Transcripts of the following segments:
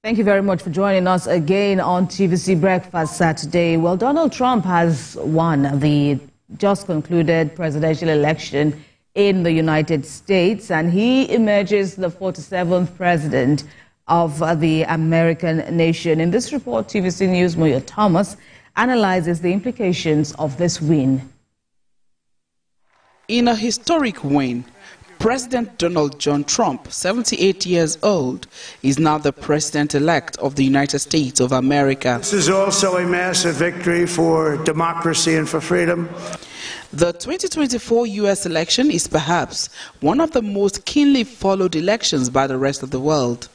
Thank you very much for joining us again on TVC Breakfast Saturday. Well, Donald Trump has won the just concluded presidential election in the United States, and he emerges the 47th president of the American nation. In this report, TVC News' Moyo Thomas analyzes the implications of this win. In a historic win, President Donald John Trump, 78 years old, is now the president-elect of the United States of America. This is also a massive victory for democracy and for freedom. The 2024 U.S. election is perhaps one of the most keenly followed elections by the rest of the world.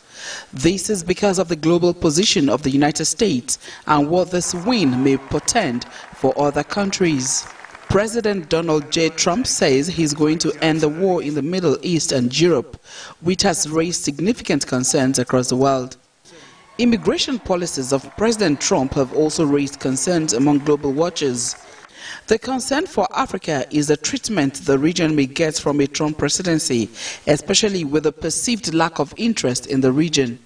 This is because of the global position of the United States and what this win may portend for other countries. President Donald J. Trump says he's going to end the war in the Middle East and Europe, which has raised significant concerns across the world. Immigration policies of President Trump have also raised concerns among global watchers. The concern for Africa is the treatment the region may get from a Trump presidency, especially with the perceived lack of interest in the region.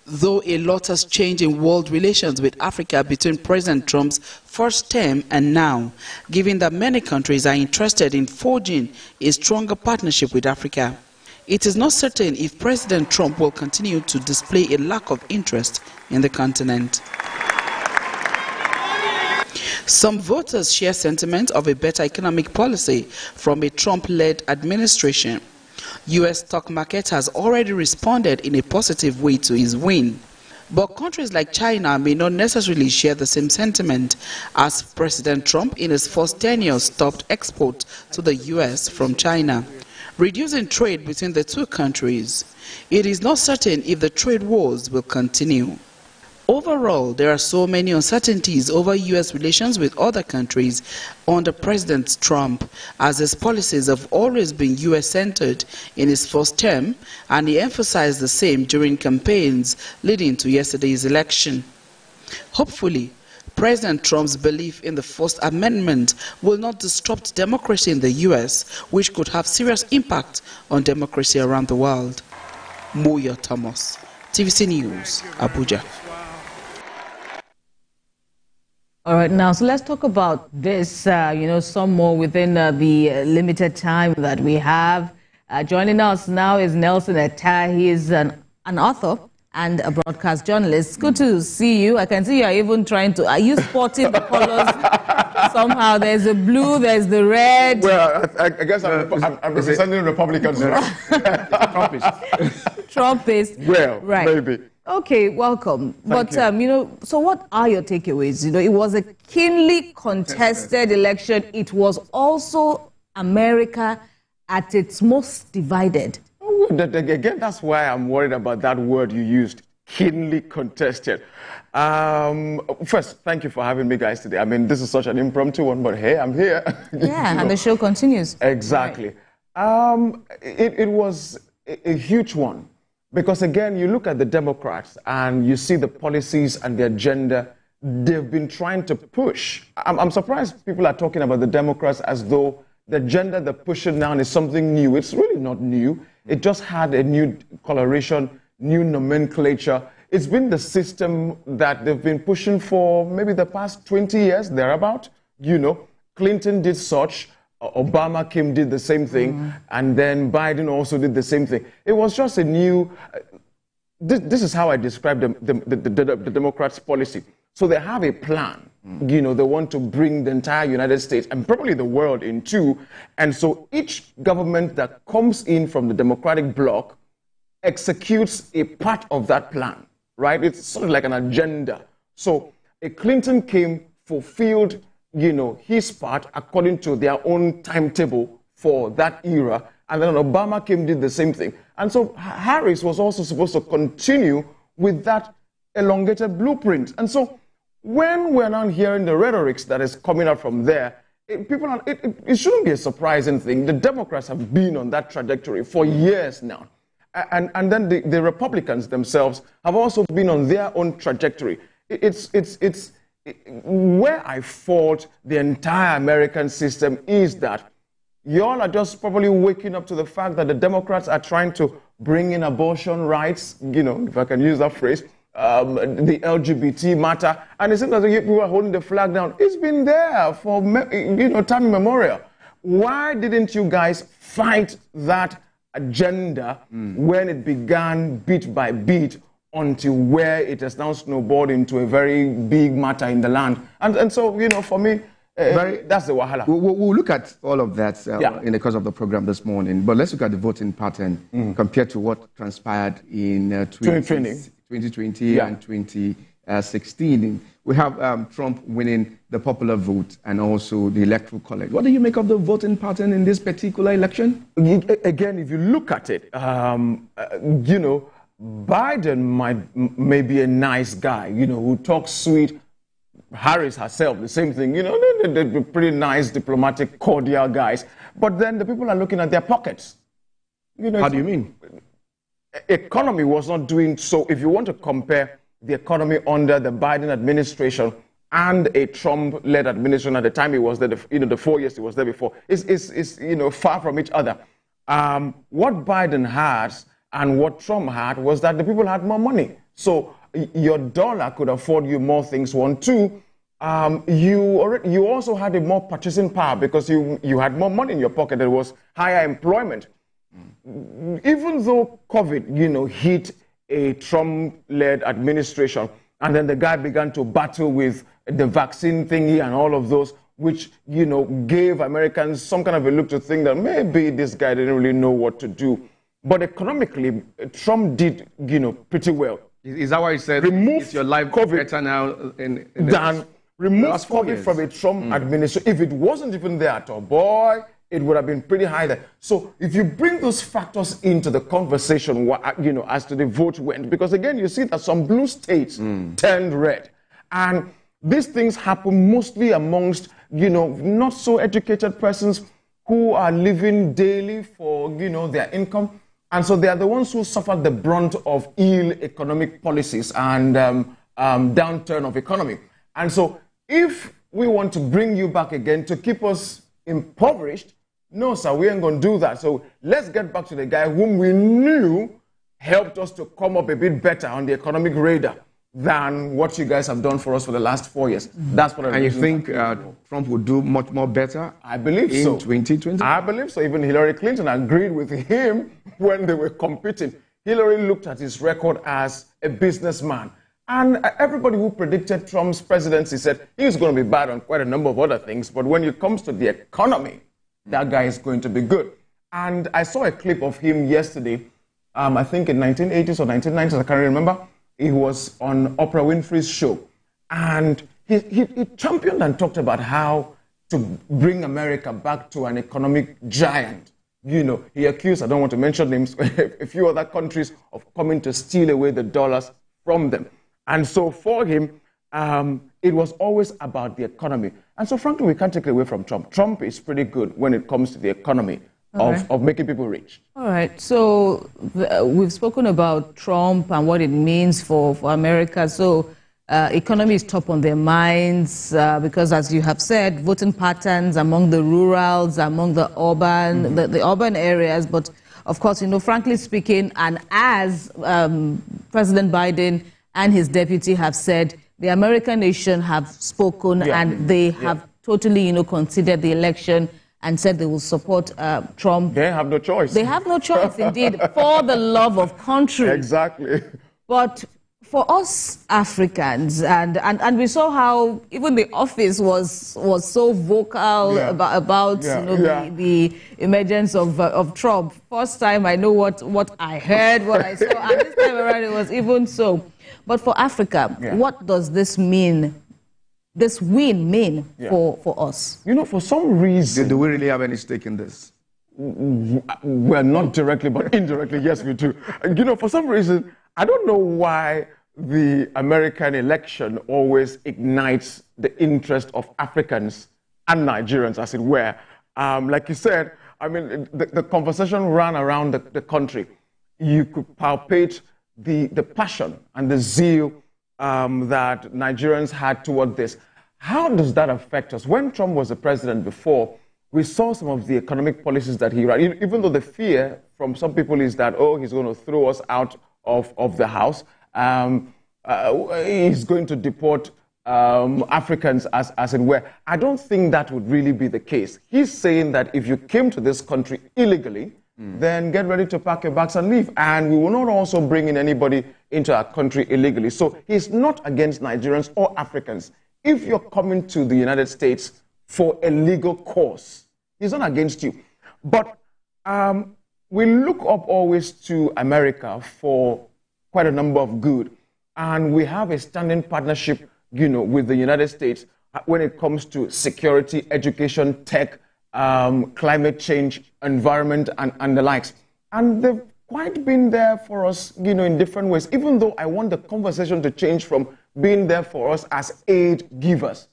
Though a lot has changed in world relations with Africa between President Trump's first term and now, given that many countries are interested in forging a stronger partnership with Africa, it is not certain if President Trump will continue to display a lack of interest in the continent. Some voters share sentiment of a better economic policy from a Trump-led administration. U.S. stock market has already responded in a positive way to his win. But countries like China may not necessarily share the same sentiment, as President Trump in his first tenure stopped export to the U.S. from China, reducing trade between the two countries. It is not certain if the trade wars will continue. Overall, there are so many uncertainties over U.S. relations with other countries under President Trump, as his policies have always been U.S.-centered in his first term, and he emphasized the same during campaigns leading to yesterday's election. Hopefully, President Trump's belief in the First Amendment will not disrupt democracy in the U.S., which could have serious impact on democracy around the world. Moyo Thomas, TVC News, Abuja. All right, now, so let's talk about this, some more within the limited time that we have. Joining us now is Nelson Etta. He is an author and a broadcast journalist. Good to see you. I can see you are even trying to, are you sporting the colors somehow? There's the blue, there's the red. Well, I guess I'm representing Republicans. Trumpist. Well, right. Maybe. Okay, welcome. But, so what are your takeaways? It was a keenly contested election. It was also America at its most divided. Again, that's why I'm worried about that word you used, keenly contested. First, thank you for having me, guys, today. I mean, this is such an impromptu one, but hey, I'm here. Yeah, and the show continues. Exactly. Right. It was a huge one. Because again, you look at the Democrats and you see the policies and the agenda they've been trying to push. I'm surprised people are talking about the Democrats as though the agenda they're pushing now is something new. It's really not new. It just had a new coloration, new nomenclature. It's been the system that they've been pushing for maybe the past 20 years, thereabout. Clinton did such. Obama did the same thing, and then Biden also did the same thing. It was just a new, this is how I describe the Democrats' policy. So they have a plan. They want to bring the entire United States and probably the world in two. And so each government that comes in from the Democratic bloc executes a part of that plan, right? It's sort of like an agenda. So a Clinton came, fulfilled his part according to their own timetable for that era. And then Obama did the same thing. And so Harris was also supposed to continue with that elongated blueprint. And so when we're now hearing the rhetorics that is coming out from there, it shouldn't be a surprising thing. The Democrats have been on that trajectory for years now. And then the Republicans themselves have also been on their own trajectory. Where I fault the entire American system is that y'all are just probably waking up to the fact that the Democrats are trying to bring in abortion rights, if I can use that phrase, the LGBT matter, and it seems that people are holding the flag down. It's been there for, time immemorial. Why didn't you guys fight that agenda when it began bit by bit until where it has now snowballed into a very big matter in the land? And so, for me, that's the wahala. We'll look at all of that in the course of the program this morning, but let's look at the voting pattern compared to what transpired in 2020 and 2016. We have Trump winning the popular vote and also the electoral college. What do you make of the voting pattern in this particular election? Again, if you look at it, Biden may be a nice guy, who talks sweet. Harris herself, the same thing, they're pretty nice, diplomatic, cordial guys. But then the people are looking at their pockets. How do you mean? Economy was not doing so. If you want to compare the economy under the Biden administration and a Trump-led administration at the time he was there, the 4 years he was there before, is far from each other. What Biden has and what Trump had was that the people had more money. So your dollar could afford you more things. 1, 2, you also had a more purchasing power because you had more money in your pocket. There was higher employment. Even though COVID, hit a Trump-led administration, and then the guy began to battle with the vaccine thingy and all of those, which, gave Americans some kind of a look to think that maybe this guy didn't really know what to do. But economically, Trump did, pretty well. Is that why he said, remove your life COVID better now remove COVID from a Trump administration? If it wasn't even there at all, boy, it would have been pretty high there. So if you bring those factors into the conversation, as to the vote went, because again, you see that some blue states turned red. And these things happen mostly amongst, not so educated persons who are living daily for, their income. And so they are the ones who suffered the brunt of ill economic policies and downturn of economy. And so if we want to bring you back again to keep us impoverished, no, sir, we ain't going to do that. So let's get back to the guy whom we knew helped us to come up a bit better on the economic radar than what you guys have done for us for the last 4 years. That's what I And you think Trump would do much more better? I believe so. In 2020? I believe so. Even Hillary Clinton agreed with him when they were competing. Hillary looked at his record as a businessman. And everybody who predicted Trump's presidency said he was going to be bad on quite a number of other things. But when it comes to the economy, that guy is going to be good. And I saw a clip of him yesterday, I think in 1980s or 1990s, I can't remember. He was on Oprah Winfrey's show. And he championed and talked about how to bring America back to an economic giant. He accused, I don't want to mention names, a few other countries of coming to steal away the dollars from them. And so for him, it was always about the economy. And so frankly, we can't take it away from Trump. Trump is pretty good when it comes to the economy of making people rich. All right. So we've spoken about Trump and what it means for America. So economy is top on their minds because, as you have said, voting patterns among the rurals, among the urban, the urban areas. But of course, frankly speaking, and as President Biden and his deputy have said, the American nation have spoken and they have totally, considered the election and said they will support Trump. They have no choice. They have no choice, indeed, for the love of country. Exactly. But for us Africans, and we saw how even the office was so vocal about the emergence of Trump. First time I know what I heard, what I saw, and this time around it was even so. But for Africa, what does this mean? This win mean for us? For some reason... Do we really have any stake in this? Well, not directly, but indirectly, yes, we do. For some reason, I don't know why the American election always ignites the interest of Africans and Nigerians, as it were. Like you said, I mean, the conversation ran around the country. You could palpate the passion and the zeal that Nigerians had toward this. How does that affect us? When Trump was the president before, we saw some of the economic policies that he ran, even though the fear from some people is that, he's going to throw us out of the house. is going to deport Africans as it were. I don't think that would really be the case. He's saying that if you came to this country illegally, then get ready to pack your bags and leave. And we will not also bring in anybody into our country illegally. So he's not against Nigerians or Africans. If you're coming to the United States for a legal cause, he's not against you. But we look up always to America for quite a number of good. And we have a standing partnership, with the United States when it comes to security, education, tech, climate change, environment, and the likes. And they've quite been there for us, in different ways, even though I want the conversation to change from being there for us as aid givers.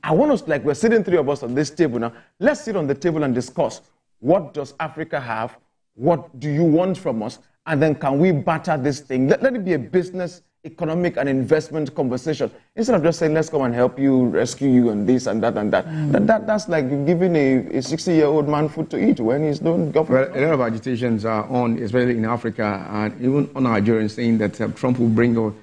I want us, like we're sitting three of us on this table now, let's sit on the table and discuss, what does Africa have? What do you want from us? And then can we barter this thing? Let it be a business, economic, and investment conversation. Instead of just saying, let's come and help you, rescue you, and this and that and that. That's like giving a 60-year-old man food to eat when he's doing government. Well, a lot of agitations are on, especially in Africa, and even on Nigerians, saying that Trump will bring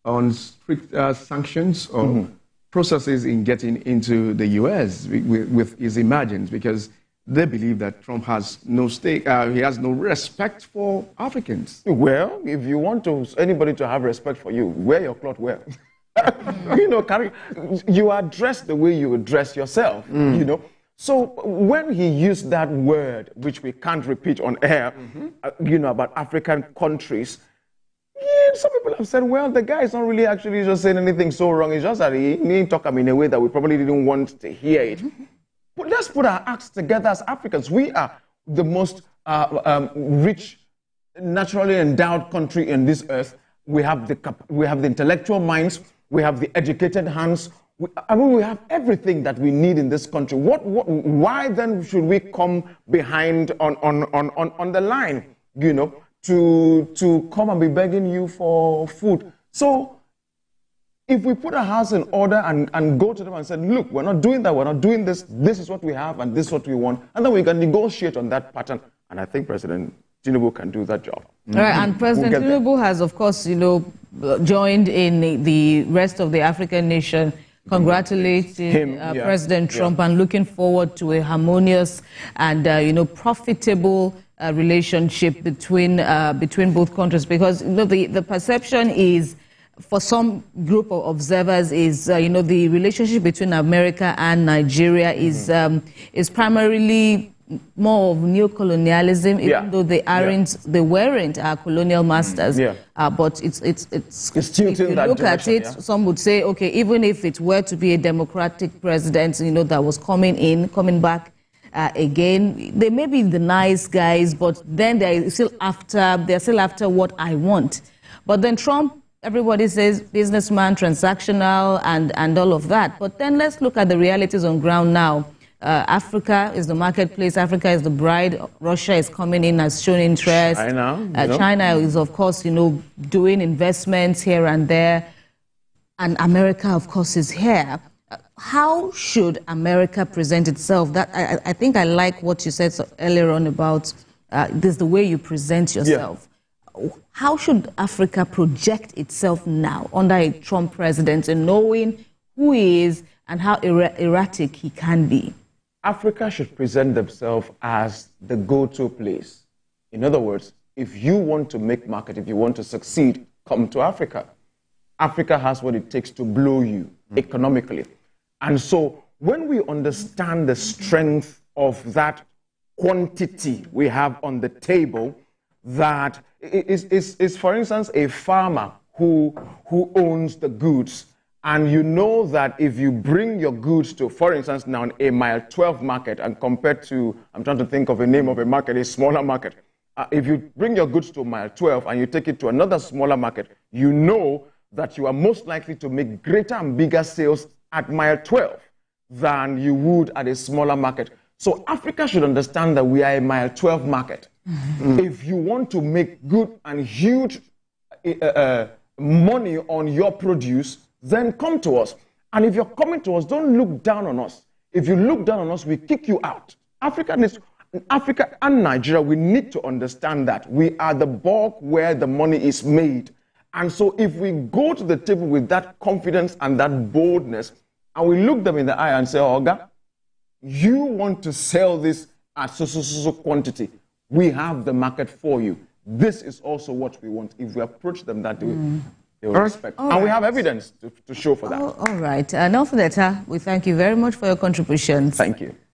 on strict sanctions or processes in getting into the U.S. with his emergence, because they believe that Trump has no stake, he has no respect for Africans. Well, if you want anybody to have respect for you, wear your cloth well. You are dressed the way you would dress yourself, So when he used that word, which we can't repeat on air, about African countries, some people have said, well, the guy is not really actually just saying anything so wrong. It's just that he didn't talk in a way that we probably didn't want to hear it. But let's put our acts together as Africans. We are the most rich, naturally endowed country in this earth. We have the intellectual minds. We have the educated hands. We have everything that we need in this country. Why then should we come behind on the line, to come and be begging you for food? So if we put our house in order and go to them and say, look, we're not doing that, we're not doing this, this is what we have and this is what we want, and then we can negotiate on that pattern. And I think President Tinubu can do that job. All right, and President Tinubu has, of course, joined in the rest of the African nation congratulating President Trump and looking forward to a harmonious and profitable relationship between both countries, because the perception is, for some group of observers, is the relationship between America and Nigeria is primarily more of neocolonialism, even though they weren't our colonial masters. But it's if you look at it, some would say, okay, even if it were to be a democratic president, that was coming back again, they may be the nice guys, but then they're still after what I want. But then Trump, everybody says businessman, transactional, and all of that. But then let's look at the realities on ground now. Africa is the marketplace. Africa is the bride. Russia is coming in, has shown interest. China is, of course, doing investments here and there. And America, of course, is here. How should America present itself? I think I like what you said earlier on about this, the way you present yourself. How should Africa project itself now under a Trump president, and knowing who he is and how erratic he can be? Africa should present themselves as the go-to place. In other words, if you want to make market, if you want to succeed, come to Africa. Africa has what it takes to blow you economically. And so when we understand the strength of that quantity we have on the table, that is for instance, a farmer who owns the goods, and you know that if you bring your goods to, for instance, now a mile 12 market, and compared to, I'm trying to think of a name of a market, a smaller market. If you bring your goods to mile 12 and you take it to another smaller market, you know that you are most likely to make greater and bigger sales at mile 12 than you would at a smaller market. So Africa should understand that we are a mile 12 market. If you want to make good and huge money on your produce, then come to us. And if you're coming to us, don't look down on us. If you look down on us, we kick you out. Africa and Nigeria, we need to understand that we are the bulk where the money is made. And so if we go to the table with that confidence and that boldness, and we look them in the eye and say, Oga, you want to sell this at so quantity. We have the market for you. This is also what we want. If we approach them that way, they will respect. And we have evidence to show for that. All right. Now, for that, we thank you very much for your contributions. Thank you.